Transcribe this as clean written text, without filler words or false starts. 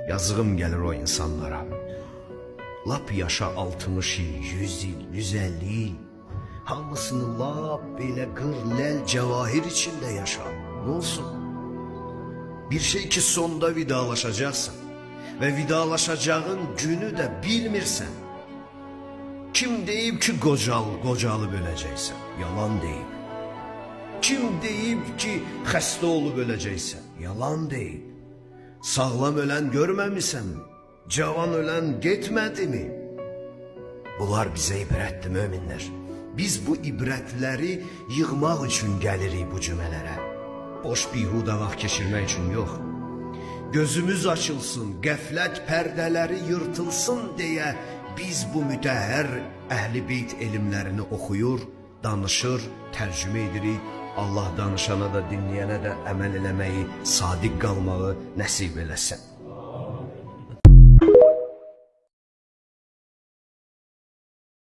Yazığım gəlir o insanlara. Lap yaşa 60 il, 100 il, 150 il. Hamısını lap belə qır, ləl, cəvahir içində yaşa. Ne olsun? Bir şey ki sonda vidalaşacaqsan və vidalaşacağın günü də bilmirsən. Kim deyib ki qocalıb öləcəksən? Yalan deyib. Kim deyib ki xəstə olub öləcəksən? Yalan deyib. Sağlam ölən görməmisən? Cavan ölən getmədimi? Bunlar bizə ibrətdir möminlər. Biz bu ibrətləri yığmaq üçün gəlirik bu cümələrə. Boş bihuda vaxt keçirmək üçün yox. Gözümüz açılsın, qəflət pərdələri yırtılsın deyə biz bu mütəhhər Əhl-i Beyt elmlərini oxuyur, danışır, tərcümə edirik. Allah danışana da dinləyənə də əməl eləməyi, sadiq qalmağı nəsib eləsin.